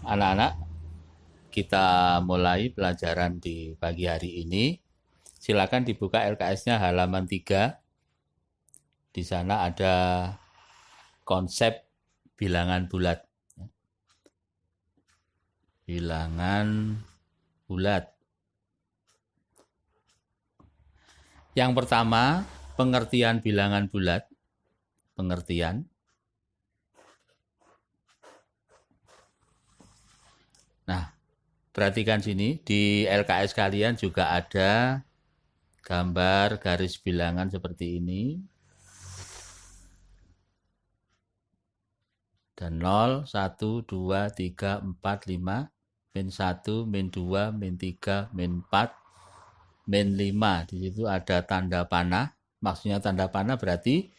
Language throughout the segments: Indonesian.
Anak-anak, kita mulai pelajaran di pagi hari ini. Silakan dibuka LKS-nya halaman 3. Di sana ada konsep bilangan bulat. Bilangan bulat. Yang pertama, pengertian bilangan bulat. Pengertian. Nah, perhatikan sini, di LKS kalian juga ada gambar garis bilangan seperti ini. Dan 0, 1, 2, 3, 4, 5, min 1, min 2, min 3, min 4, min 5. Di situ ada tanda panah. Maksudnya tanda panah berarti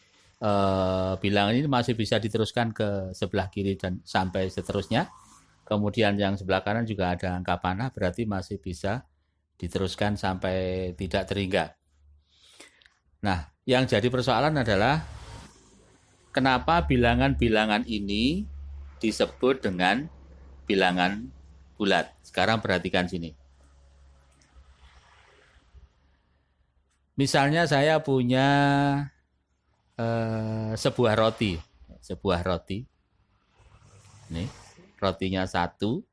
bilangan ini masih bisa diteruskan ke sebelah kiri dan sampai seterusnya. Kemudian yang sebelah kanan juga ada angka panah, berarti masih bisa diteruskan sampai tidak terhingga. Nah, yang jadi persoalan adalah kenapa bilangan-bilangan ini disebut dengan bilangan bulat. Sekarang perhatikan sini. Misalnya saya punya sebuah roti. Nih, rotinya 1.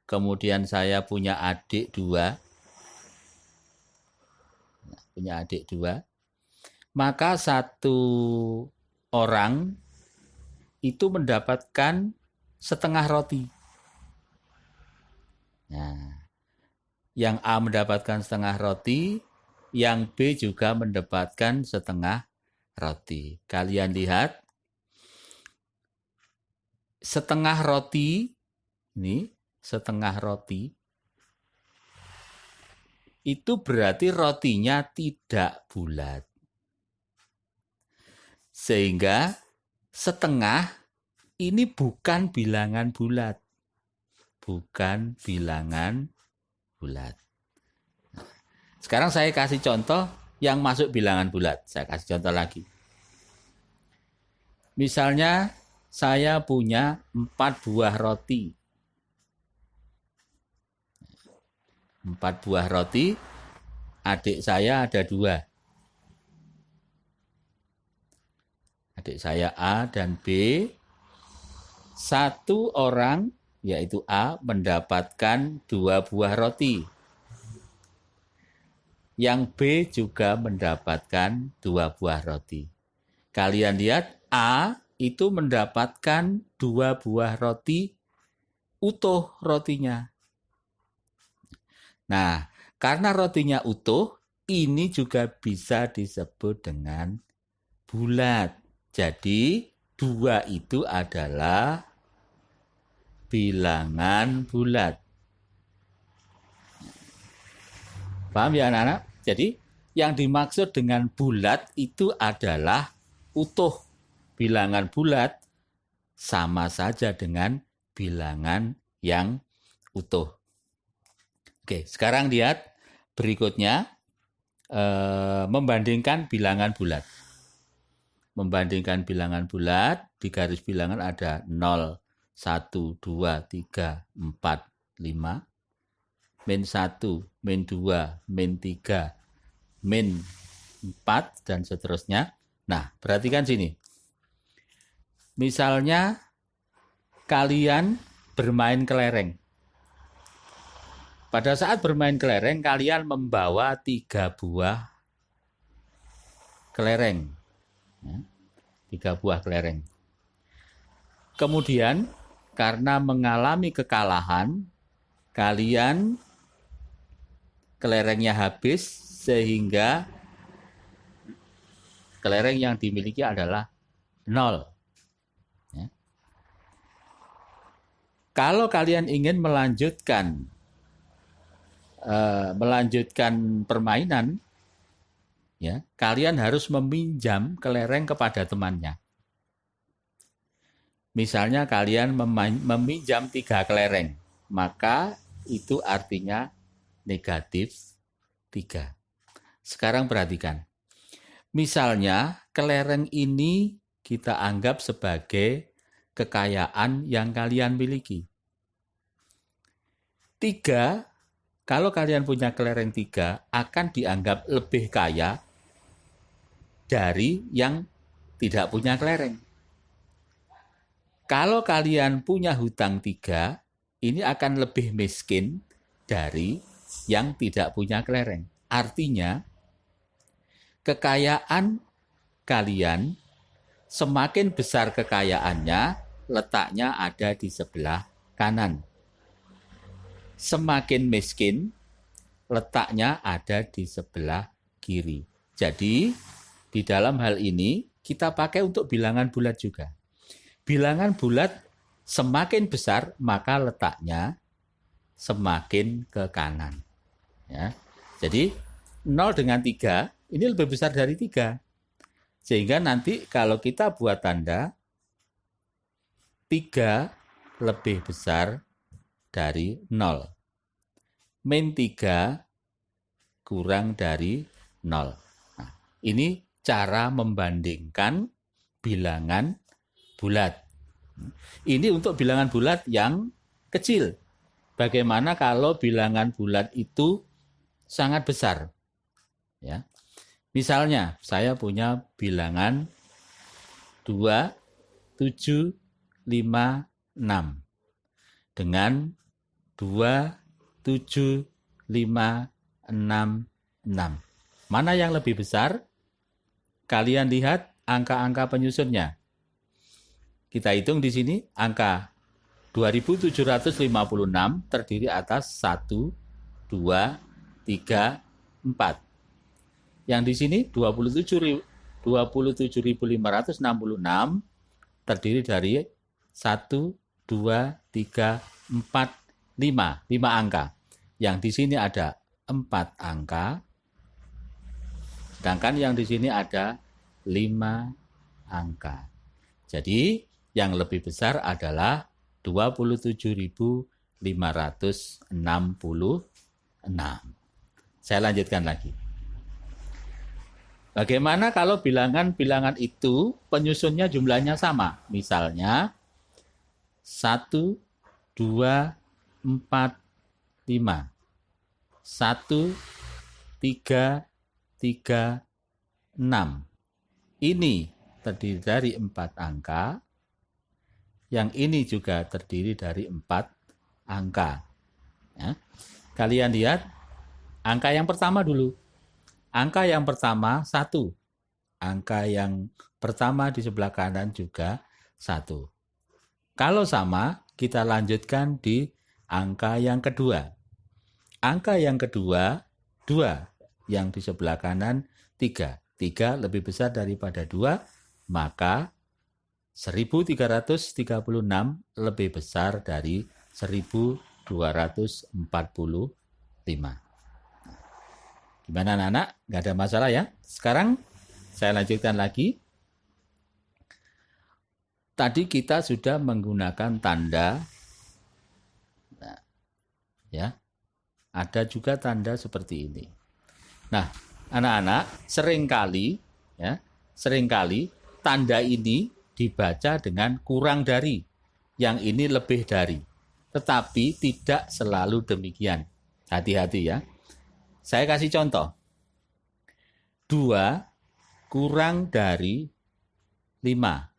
Kemudian saya punya adik 2. Maka satu orang itu mendapatkan setengah roti. Nah, yang A mendapatkan setengah roti, yang B juga mendapatkan setengah roti. Kalian lihat, setengah roti, ini setengah roti, itu berarti rotinya tidak bulat. Sehingga setengah ini bukan bilangan bulat. Bukan bilangan bulat. Sekarang saya kasih contoh yang masuk bilangan bulat. Saya kasih contoh lagi. Misalnya saya punya 4 buah roti. 4 buah roti, adik saya ada 2. Adik saya A dan B. Satu orang, yaitu A, mendapatkan 2 buah roti. Yang B juga mendapatkan 2 buah roti. Kalian lihat, A itu mendapatkan 2 buah roti utuh rotinya. Nah, karena rotinya utuh, ini juga bisa disebut dengan bulat. Jadi, 2 itu adalah bilangan bulat. Paham ya anak-anak? Jadi, yang dimaksud dengan bulat itu adalah utuh. Bilangan bulat sama saja dengan bilangan yang utuh. Oke, sekarang lihat berikutnya membandingkan bilangan bulat. Membandingkan bilangan bulat, di garis bilangan ada 0, 1, 2, 3, 4, 5, min 1, min 2, min 3, min 4, dan seterusnya. Nah, perhatikan sini. Misalnya kalian bermain kelereng. Pada saat bermain kelereng, kalian membawa 3 buah kelereng. 3 buah kelereng. Kemudian, karena mengalami kekalahan, kalian kelerengnya habis sehingga kelereng yang dimiliki adalah 0. Ya. Kalau kalian ingin melanjutkan permainan, ya, kalian harus meminjam kelereng kepada temannya. Misalnya kalian meminjam 3 kelereng, maka itu artinya negatif 3. Sekarang perhatikan. Misalnya kelereng ini kita anggap sebagai kekayaan yang kalian miliki. 3, kalau kalian punya kelereng 3, akan dianggap lebih kaya dari yang tidak punya kelereng. Kalau kalian punya hutang 3, ini akan lebih miskin dari yang tidak punya kelereng. Artinya, kekayaan kalian semakin besar kekayaannya, letaknya ada di sebelah kanan. Semakin miskin, letaknya ada di sebelah kiri. Jadi, di dalam hal ini kita pakai untuk bilangan bulat juga. Bilangan bulat semakin besar, maka letaknya semakin ke kanan. Ya. Jadi 0 dengan 3 ini lebih besar dari 3. Sehingga nanti kalau kita buat tanda 3 lebih besar dari 0. Min 3 kurang dari 0. Nah, ini cara membandingkan bilangan bulat. Ini untuk bilangan bulat yang kecil. Bagaimana kalau bilangan bulat itu sangat besar? Ya. Misalnya, saya punya bilangan 2, 7, 5, 6. Dengan 2, 7, 5, 6, 6. Mana yang lebih besar? Kalian lihat angka-angka penyusunnya. Kita hitung di sini angka 2756 terdiri atas 1, 2, 3, 4. Yang di sini 27.566 terdiri dari 1, 2, 3, 4, 5. 5 angka. Yang di sini ada 4 angka. Sedangkan yang di sini ada 5 angka. Jadi yang lebih besar adalah 27.566. Saya lanjutkan lagi. Bagaimana kalau bilangan-bilangan itu penyusunnya jumlahnya sama? Misalnya 1, 2, 4, 5. 1, 3, 3, 6. Ini terdiri dari 4 angka. Yang ini juga terdiri dari 4 angka. Ya. Kalian lihat angka yang pertama dulu. Angka yang pertama 1. Angka yang pertama di sebelah kanan juga 1. Kalau sama, kita lanjutkan di angka yang kedua. Angka yang kedua 2. Yang di sebelah kanan 3. 3 lebih besar daripada 2, maka 1336 lebih besar dari 1245. Gimana anak-anak? Nggak ada masalah ya? Sekarang saya lanjutkan lagi. Tadi kita sudah menggunakan tanda. Nah, ya. Ada juga tanda seperti ini. Nah, anak-anak seringkali tanda ini dibaca dengan kurang dari, yang ini lebih dari. Tetapi tidak selalu demikian. Hati-hati ya. Saya kasih contoh. 2 kurang dari 5.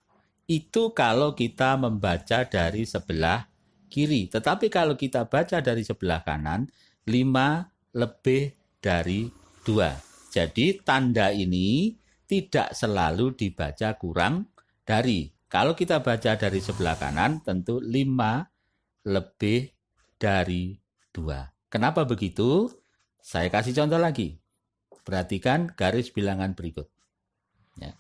Itu kalau kita membaca dari sebelah kiri. Tetapi kalau kita baca dari sebelah kanan, 5 lebih dari 2. Jadi tanda ini tidak selalu dibaca kurang dari. Kalau kita baca dari sebelah kanan, tentu 5 lebih dari 2. Kenapa begitu? Saya kasih contoh lagi. Perhatikan garis bilangan berikut. Ya.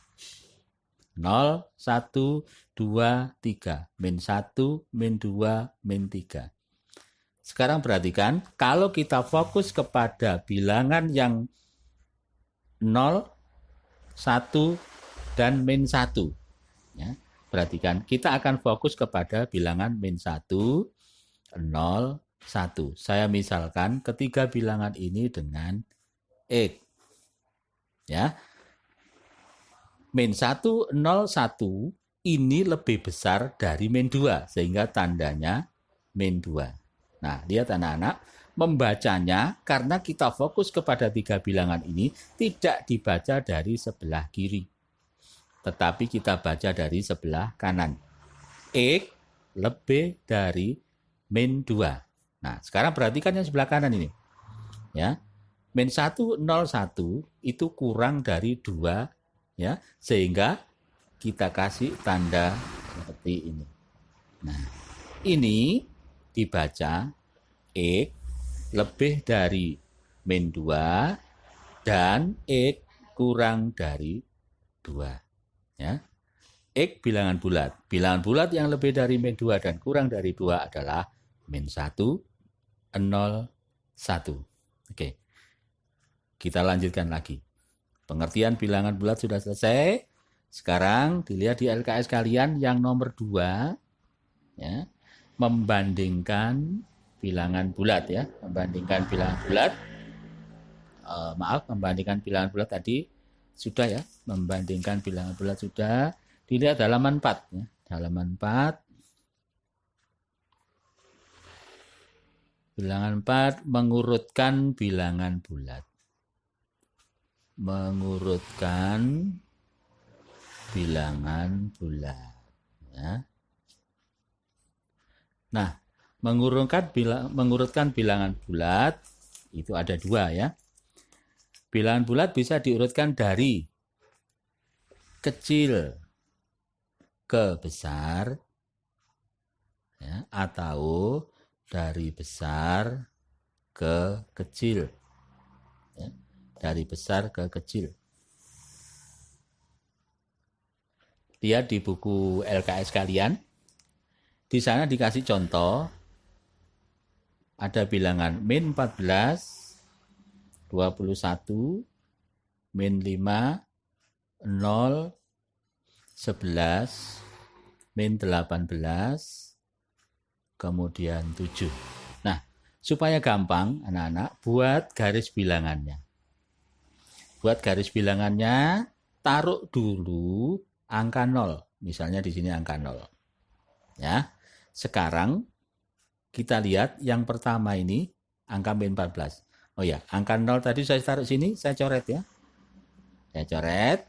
0, 1, 2, 3. Min 1, min 2, min 3. Sekarang perhatikan, kalau kita fokus kepada bilangan yang 0, 1, dan min 1. Ya, perhatikan, kita akan fokus kepada bilangan min 1, 0, 1. Saya misalkan ketiga bilangan ini dengan X. Ya. Min 1, 0, 1 ini lebih besar dari min 2. Sehingga tandanya min 2. Nah, lihat anak-anak, membacanya karena kita fokus kepada 3 bilangan ini tidak dibaca dari sebelah kiri, tetapi kita baca dari sebelah kanan. X lebih dari min 2. Nah, sekarang perhatikan yang sebelah kanan ini. Ya. Min 101 itu kurang dari 2, ya, sehingga kita kasih tanda seperti ini. Nah, ini dibaca X lebih dari min 2 dan X kurang dari 2. Ya. X bilangan bulat. Bilangan bulat yang lebih dari min 2 dan kurang dari 2 adalah min 1, 0, 1. Oke. Kita lanjutkan lagi. Pengertian bilangan bulat sudah selesai. Sekarang dilihat di LKS kalian yang nomor 2. Ya, membandingkan bilangan bulat ya. Membandingkan bilangan bulat. Membandingkan bilangan bulat tadi sudah ya. Membandingkan bilangan bulat sudah. Dilihat halaman 4 ya. Halaman 4. Bilangan 4 mengurutkan bilangan bulat. Mengurutkan bilangan bulat ya. Nah, mengurutkan bilangan bulat itu ada 2 ya. Bilangan bulat bisa diurutkan dari kecil ke besar ya, atau dari besar ke kecil ya, dari besar ke kecil. Lihat di buku LKS kalian, di sana dikasih contoh ada bilangan min 14, 21, min 5, 0, 11, min 18, kemudian 7. Nah, supaya gampang anak-anak, buat garis bilangannya. Buat garis bilangannya, taruh dulu angka 0. Misalnya di sini angka 0. Ya. Sekarang kita lihat yang pertama ini, angka min 14. Oh ya, angka 0 tadi saya taruh sini, saya coret ya. Saya coret.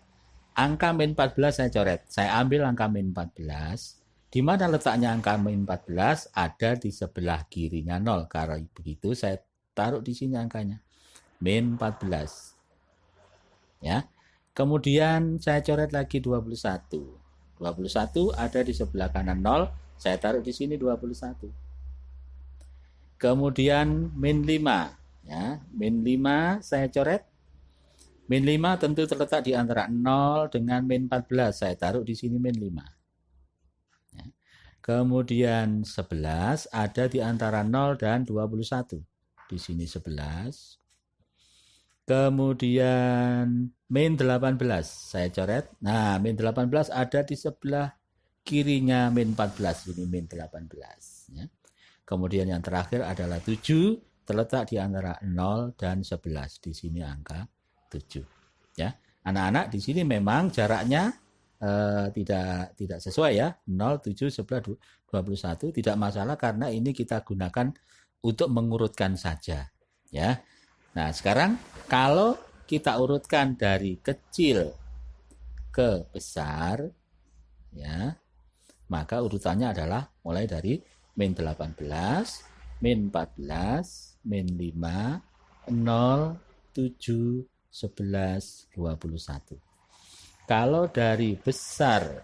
Angka min 14 saya coret. Saya ambil angka min 14. Di mana letaknya angka min 14? Ada di sebelah kirinya 0. Karena begitu saya taruh di sini angkanya. Min 14. Ya. Kemudian saya coret lagi 21. 21 ada di sebelah kanan 0. Saya taruh di sini 21. Kemudian min 5. Ya. Min 5 saya coret. Min 5 tentu terletak di antara 0 dengan min 14. Saya taruh di sini min 5. Ya. Kemudian 11 ada di antara 0 dan 21. Di sini 11. Kemudian min 18. Saya coret. Nah, min 18 ada di sebelah kirinya min 14. Ini min 18. Ya. Kemudian yang terakhir adalah 7. Terletak di antara 0 dan 11. Di sini angka 7. Ya, anak-anak di sini memang jaraknya tidak sesuai ya, 0, 7, 11, 21 tidak masalah karena ini kita gunakan untuk mengurutkan saja ya. Nah, sekarang kalau kita urutkan dari kecil ke besar ya, maka urutannya adalah mulai dari min 18, min 14, min 5, 0, 7, 11, 21. Kalau dari besar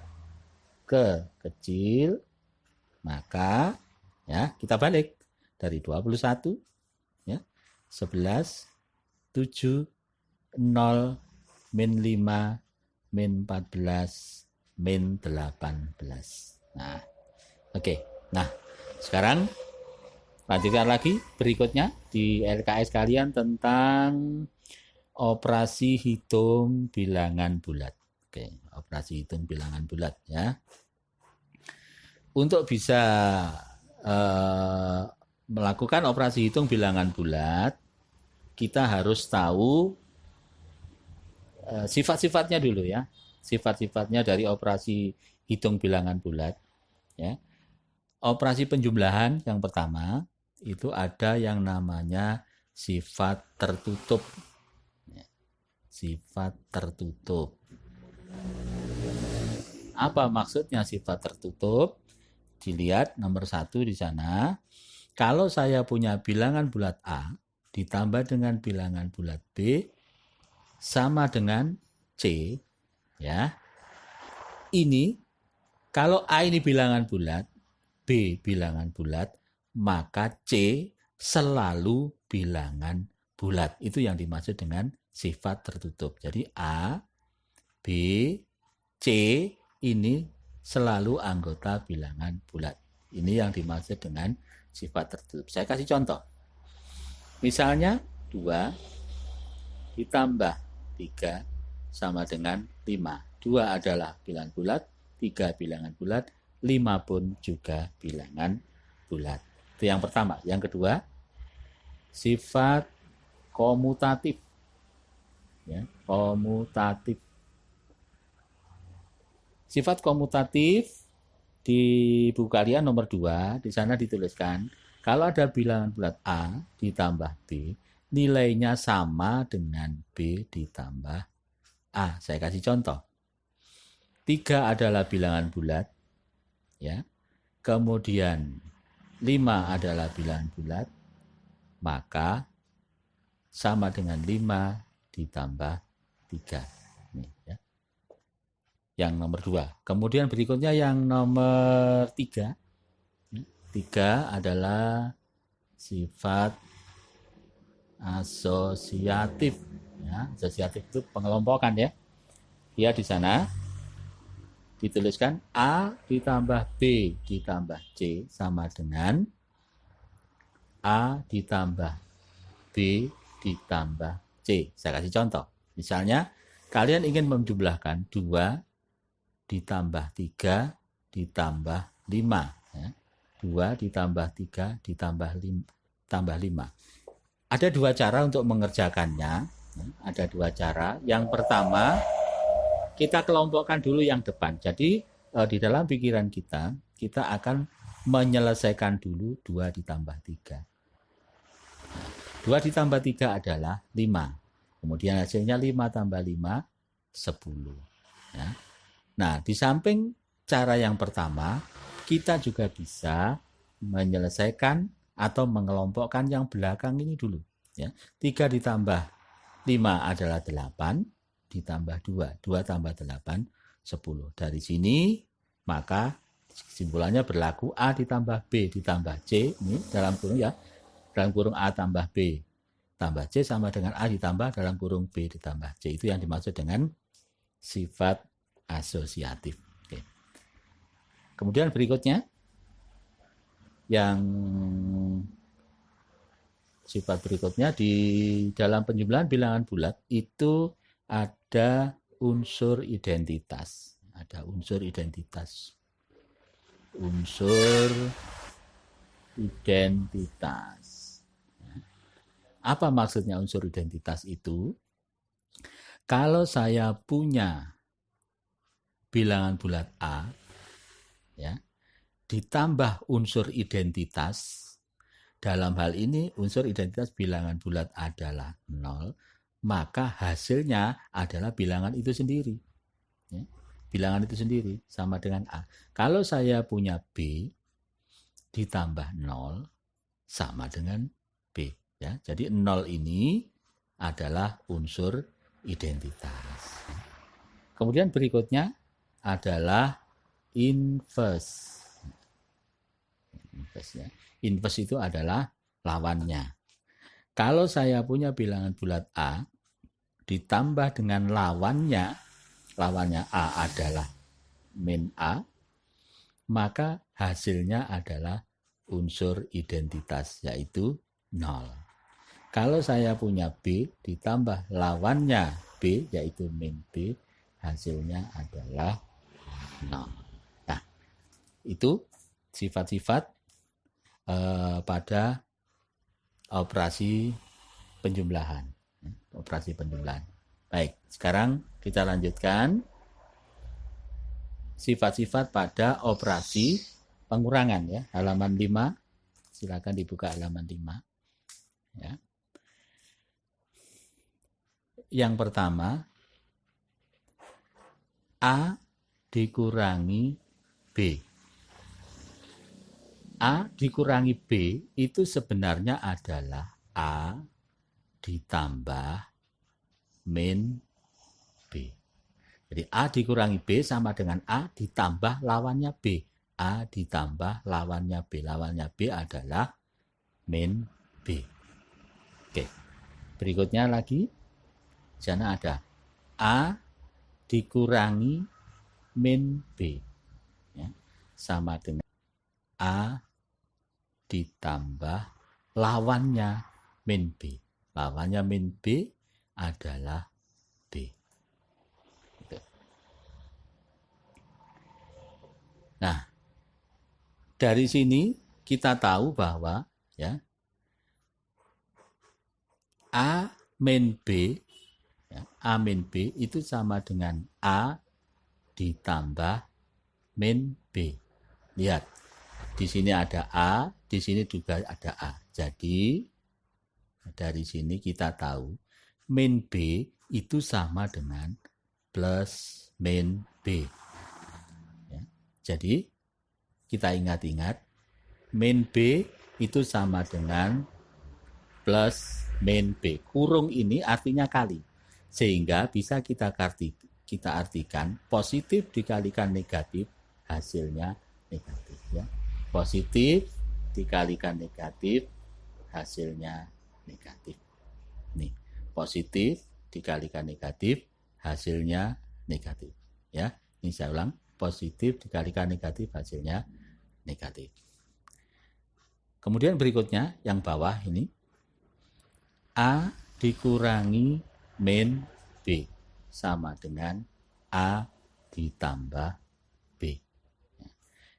ke kecil, maka ya kita balik dari 21 ya, 11, 7, 0, min 5, min 14, min 18. Nah, oke. Nah, sekarang lanjutkan lagi berikutnya di LKS kalian tentang operasi hitung bilangan bulat. Oke, operasi hitung bilangan bulat ya. Untuk bisa melakukan operasi hitung bilangan bulat, kita harus tahu sifat-sifatnya dulu ya. Sifat-sifatnya dari operasi hitung bilangan bulat ya. Operasi penjumlahan yang pertama itu ada yang namanya sifat tertutup. Sifat tertutup. Apa maksudnya sifat tertutup? Dilihat nomor 1 di sana. Kalau saya punya bilangan bulat A ditambah dengan bilangan bulat B sama dengan C, ya. Ini kalau A ini bilangan bulat, B bilangan bulat, maka C selalu bilangan bulat. Itu yang dimaksud dengan sifat tertutup. Jadi A, B, C ini selalu anggota bilangan bulat. Ini yang dimaksud dengan sifat tertutup. Saya kasih contoh. Misalnya 2 ditambah 3 sama dengan 5. 2 adalah bilangan bulat, 3 bilangan bulat, 5 pun juga bilangan bulat. Itu yang pertama. Yang kedua, sifat komutatif. Ya, komutatif. Sifat komutatif di buku kalian nomor 2, di sana dituliskan, kalau ada bilangan bulat A ditambah B, nilainya sama dengan B ditambah A. Saya kasih contoh. 3 adalah bilangan bulat, ya. Kemudian 5 adalah bilangan bulat, maka sama dengan 5 ditambah 3. Ini, ya. Yang nomor 2. Kemudian berikutnya yang nomor 3. 3 adalah sifat asosiatif. Ya, asosiatif itu pengelompokan, ya. Dia di sana dituliskan A ditambah B ditambah C sama dengan A ditambah B ditambah C. Saya kasih contoh. Misalnya, kalian ingin menjumlahkan 2 ditambah 3 ditambah 5. Ya. 2 ditambah 3 ditambah 5. Ada 2 cara untuk mengerjakannya. Ada 2 cara. Yang pertama, kita kelompokkan dulu yang depan. Jadi di dalam pikiran kita akan menyelesaikan dulu 2 ditambah 3. 2 ditambah 3 adalah 5. Kemudian hasilnya 5 tambah 5, 10. Ya. Nah, di samping cara yang pertama, kita juga bisa menyelesaikan atau mengelompokkan yang belakang ini dulu. Ya. 3 ditambah 5 adalah 8, ditambah 2. 2 tambah 8, 10. Dari sini, maka kesimpulannya berlaku A ditambah B ditambah C, ini dalam kurung, ya, dalam kurung A tambah B tambah C sama dengan A ditambah dalam kurung B ditambah C. Itu yang dimaksud dengan sifat asosiatif. Oke. Kemudian berikutnya, yang sifat berikutnya di dalam penjumlahan bilangan bulat itu ada unsur identitas. Ada unsur identitas. Unsur identitas. Apa maksudnya unsur identitas itu? Kalau saya punya bilangan bulat A, ya, ditambah unsur identitas, dalam hal ini unsur identitas bilangan bulat adalah 0, maka hasilnya adalah bilangan itu sendiri. Ya, bilangan itu sendiri sama dengan A. Kalau saya punya B ditambah 0 sama dengan B. Ya, jadi 0 ini adalah unsur identitas. Kemudian berikutnya adalah inverse. Inverse, ya. Inverse itu adalah lawannya. Kalau saya punya bilangan bulat A ditambah dengan lawannya A adalah min A, maka hasilnya adalah unsur identitas, yaitu 0. Kalau saya punya B ditambah lawannya B, yaitu min B, hasilnya adalah 0. Nah, itu sifat-sifat pada operasi penjumlahan. Operasi penjumlahan. Baik, sekarang kita lanjutkan sifat-sifat pada operasi pengurangan, ya, halaman 5. Silakan dibuka halaman 5. Ya. Yang pertama, A dikurangi B. A dikurangi B itu sebenarnya adalah A ditambah min B. Jadi A dikurangi B sama dengan A ditambah lawannya B. A ditambah lawannya B. Lawannya B adalah min B. Oke. Berikutnya lagi. Di sana ada A dikurangi min B. Ya, sama dengan A ditambah lawannya min B. Lawannya min B adalah B. Nah, dari sini kita tahu bahwa ya A min B, ya, A min B itu sama dengan A ditambah min B. Lihat, di sini ada A, di sini juga ada A. Jadi dari sini kita tahu min B itu sama dengan plus min B. Ya. Jadi kita ingat-ingat min B itu sama dengan plus min B. Kurung ini artinya kali. Sehingga bisa kita artikan positif dikalikan negatif hasilnya negatif. Ya. Positif dikalikan negatif hasilnya negatif. Nih, positif dikalikan negatif hasilnya negatif. Ya, ini saya ulang, positif dikalikan negatif hasilnya negatif. Kemudian berikutnya yang bawah ini A dikurangi min B sama dengan A ditambah B.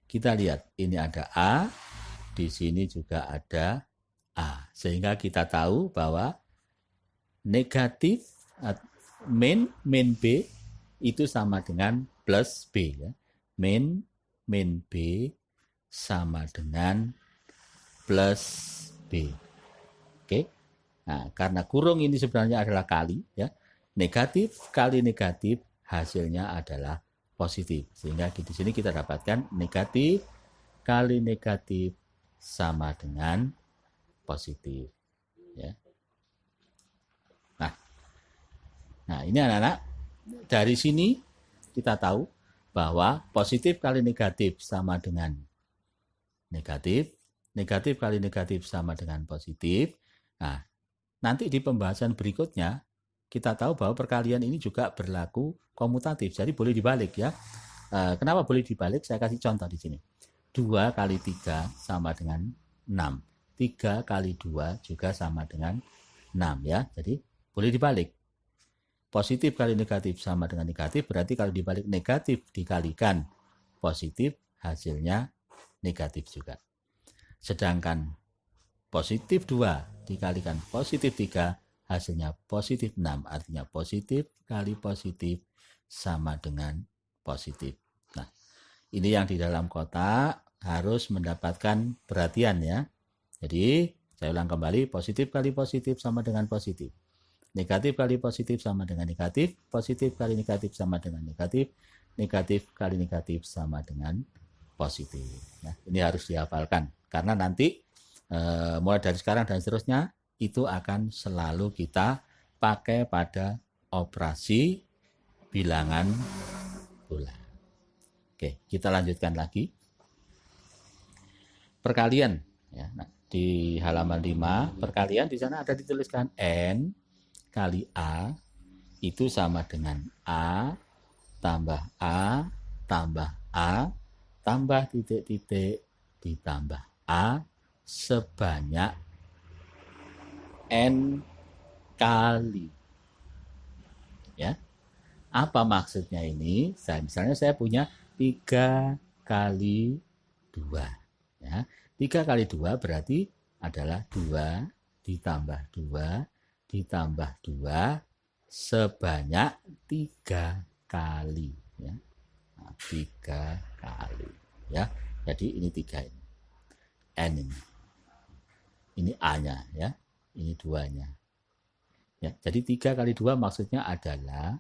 Kita lihat ini ada A, di sini juga ada A. Sehingga kita tahu bahwa negatif min B itu sama dengan plus B. Ya. Min B sama dengan plus B. Oke. Nah, karena kurung ini sebenarnya adalah kali, ya. Negatif kali negatif hasilnya adalah positif. Sehingga di sini kita dapatkan negatif kali negatif sama dengan positif. Ya. Nah, ini anak-anak, dari sini kita tahu bahwa positif kali negatif sama dengan negatif, negatif kali negatif sama dengan positif. Nah, nanti di pembahasan berikutnya kita tahu bahwa perkalian ini juga berlaku komutatif, jadi boleh dibalik ya. Kenapa boleh dibalik? Saya kasih contoh di sini. 2 kali 3 sama dengan 6. 3 kali 2 juga sama dengan 6 ya. Jadi boleh dibalik. Positif kali negatif sama dengan negatif, berarti kalau dibalik negatif dikalikan positif, hasilnya negatif juga. Sedangkan positif 2 dikalikan positif 3, hasilnya positif 6, artinya positif kali positif sama dengan positif. Nah, ini yang di dalam kotak harus mendapatkan perhatian ya. Jadi, saya ulang kembali, positif kali positif sama dengan positif. Negatif kali positif sama dengan negatif, positif kali negatif sama dengan negatif, negatif kali negatif sama dengan positif. Nah, ini harus dihafalkan karena nanti mulai dari sekarang dan seterusnya itu akan selalu kita pakai pada operasi bilangan bulan. Oke, kita lanjutkan lagi. Perkalian ya. Nah, di halaman 5, perkalian di sana ada dituliskan N kali A itu sama dengan A tambah A tambah A tambah titik-titik ditambah A sebanyak N kali. Ya. Apa maksudnya ini? Misalnya saya punya 3 kali 2. Ya. 3 kali 2 berarti adalah 2 ditambah 2 ditambah 2 sebanyak 3 kali. Ya. Nah, 3 kali. Ya. Jadi ini 3 ini. N ini. Ini A-nya ya. Ini 2-nya. Ya, jadi 3 kali 2 maksudnya adalah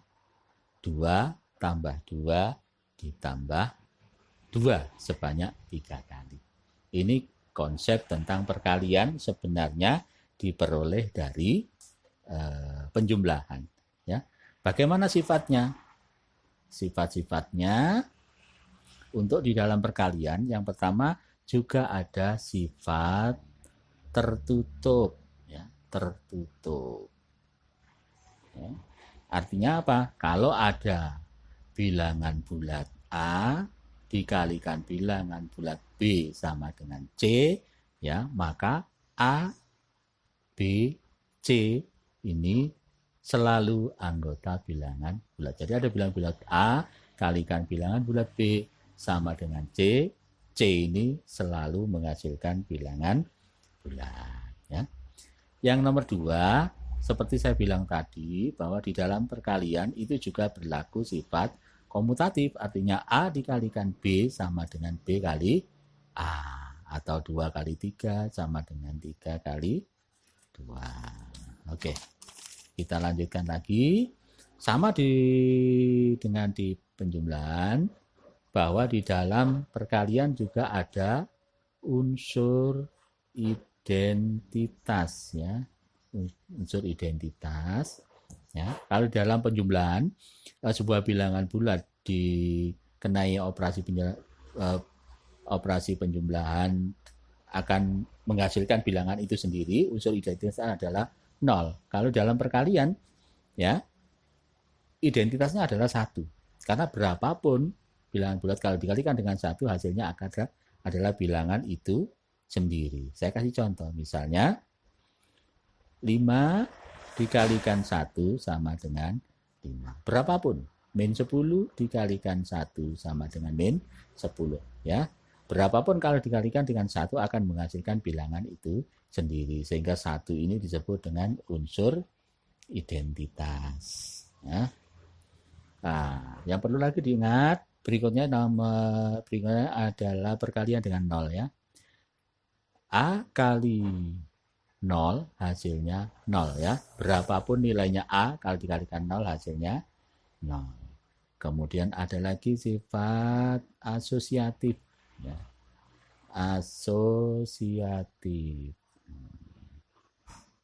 2 tambah 2 ditambah 2 sebanyak 3 kali. Ini konsep tentang perkalian sebenarnya diperoleh dari penjumlahan. Ya. Bagaimana sifatnya? Sifat-sifatnya untuk di dalam perkalian yang pertama juga ada sifat tertutup. Ya, tertutup. Ya. Artinya apa? Kalau ada bilangan bulat A dikalikan bilangan bulat B sama dengan C, ya, maka A, B, C ini selalu anggota bilangan bulat. Jadi ada bilangan bulat A kalikan bilangan bulat B sama dengan C, C ini selalu menghasilkan bilangan bulat. Ya. Yang nomor 2, seperti saya bilang tadi, bahwa di dalam perkalian itu juga berlaku sifat komutatif, artinya A dikalikan B sama dengan B kali A, atau 2 kali 3 sama dengan 3 kali 2. Oke, kita lanjutkan lagi. Sama dengan di penjumlahan, bahwa di dalam perkalian juga ada unsur identitas, ya, unsur identitas. Ya, kalau dalam penjumlahan sebuah bilangan bulat dikenai operasi penjumlahan akan menghasilkan bilangan itu sendiri, unsur identitas adalah 0. Kalau dalam perkalian, ya, identitasnya adalah 1. Karena berapapun bilangan bulat kalau dikalikan dengan 1 hasilnya adalah bilangan itu sendiri. Saya kasih contoh, misalnya 5 dikalikan 1 sama dengan 5. Berapapun, min 10 dikalikan 1 sama dengan min 10. Ya. Berapapun kalau dikalikan dengan 1 akan menghasilkan bilangan itu sendiri. Sehingga 1 ini disebut dengan unsur identitas. Ya. Nah, yang perlu lagi diingat, berikutnya adalah perkalian dengan 0, ya. A kali 0 hasilnya 0, ya. Berapapun nilainya A kalau dikalikan 0 hasilnya 0. Kemudian ada lagi sifat asosiatif, ya. Asosiatif.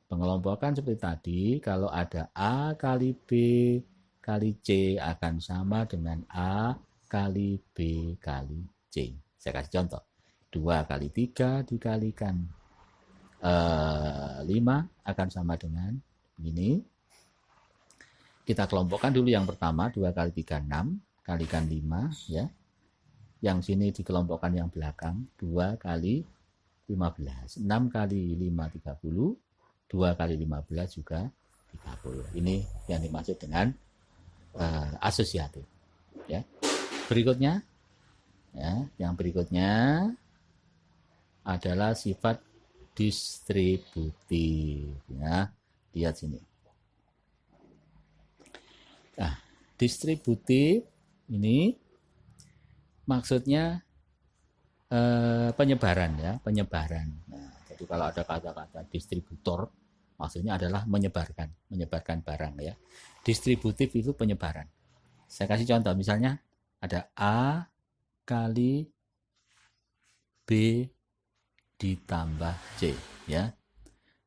Pengelompokan seperti tadi, kalau ada A kali B kali C akan sama dengan A kali B kali C. Saya kasih contoh. 2 kali 3 dikalikan 5 akan sama dengan ini. Kita kelompokkan dulu yang pertama, 2 kali 3, 6. Kalikan 5, ya. Yang sini dikelompokkan yang belakang, 2 kali 15. 6 kali 5, 30. 2 kali 15 juga 30. Ini yang dimaksud dengan asosiatif, ya. Berikutnya, ya, yang berikutnya adalah sifat distributif, ya. Lihat sini. Nah, distributif ini maksudnya penyebaran, ya, penyebaran. Nah, jadi kalau ada kata-kata distributor, maksudnya adalah menyebarkan barang, ya. Distributif itu penyebaran. Saya kasih contoh, misalnya ada A kali B ditambah C, ya.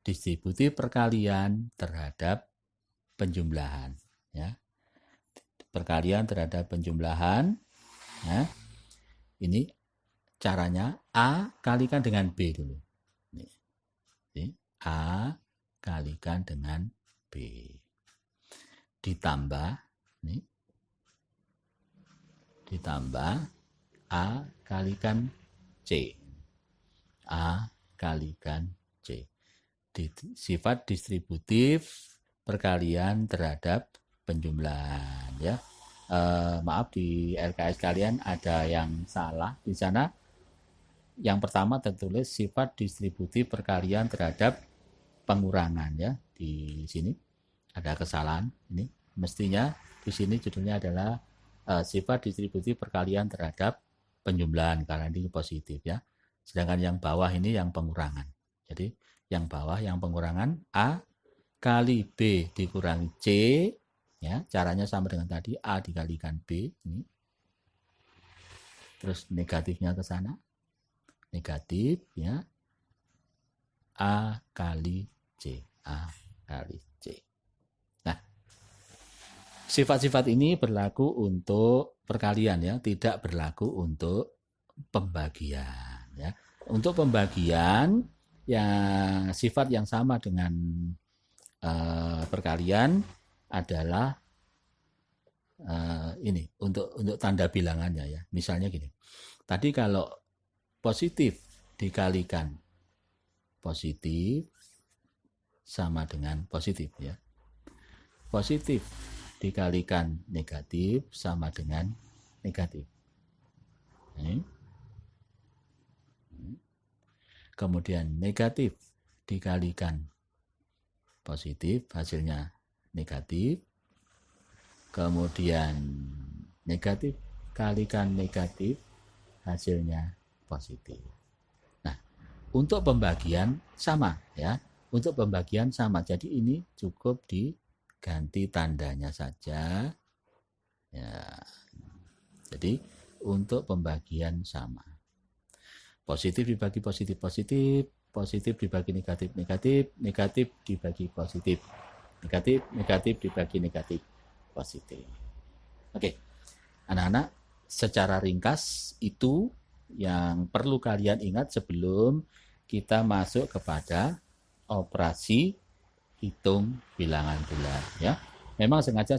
Distributif perkalian terhadap penjumlahan, ya. Perkalian terhadap penjumlahan, ya. Ini caranya A kalikan dengan B dulu. Ini A kalikan dengan B. Ditambah, ini, ditambah A kalikan C. A kalikan C. Sifat distributif perkalian terhadap penjumlahan, ya. Maaf, di LKS kalian ada yang salah di sana. Yang pertama tertulis sifat distributif perkalian terhadap pengurangan, ya. Di sini ada kesalahan. Ini mestinya di sini judulnya adalah sifat distributif perkalian terhadap penjumlahan, karena ini positif, ya. Sedangkan yang bawah ini yang pengurangan. Jadi yang bawah yang pengurangan A kali B dikurangi C, ya, caranya sama dengan tadi, A dikalikan B, ini. Terus negatifnya ke sana, negatif, ya, A kali C, A kali C. Nah, sifat-sifat ini berlaku untuk perkalian, ya, tidak berlaku untuk pembagian, ya. Untuk pembagian yang sifat yang sama dengan perkalian adalah ini untuk tanda bilangannya, ya. Misalnya gini. Tadi kalau positif dikalikan positif sama dengan positif, ya. Positif dikalikan negatif sama dengan negatif. Ini. Kemudian negatif dikalikan positif, hasilnya negatif. Kemudian negatif kalikan negatif, hasilnya positif. Nah, untuk pembagian sama, ya. Untuk pembagian sama. Jadi ini cukup diganti tandanya saja. Ya. Jadi untuk pembagian sama. Positif dibagi positif, positif. Positif dibagi negatif, negatif. Negatif dibagi positif. Negatif, negatif dibagi negatif, positif. Oke, anak-anak, secara ringkas itu yang perlu kalian ingat sebelum kita masuk kepada operasi hitung bilangan bulat, ya. Memang sengaja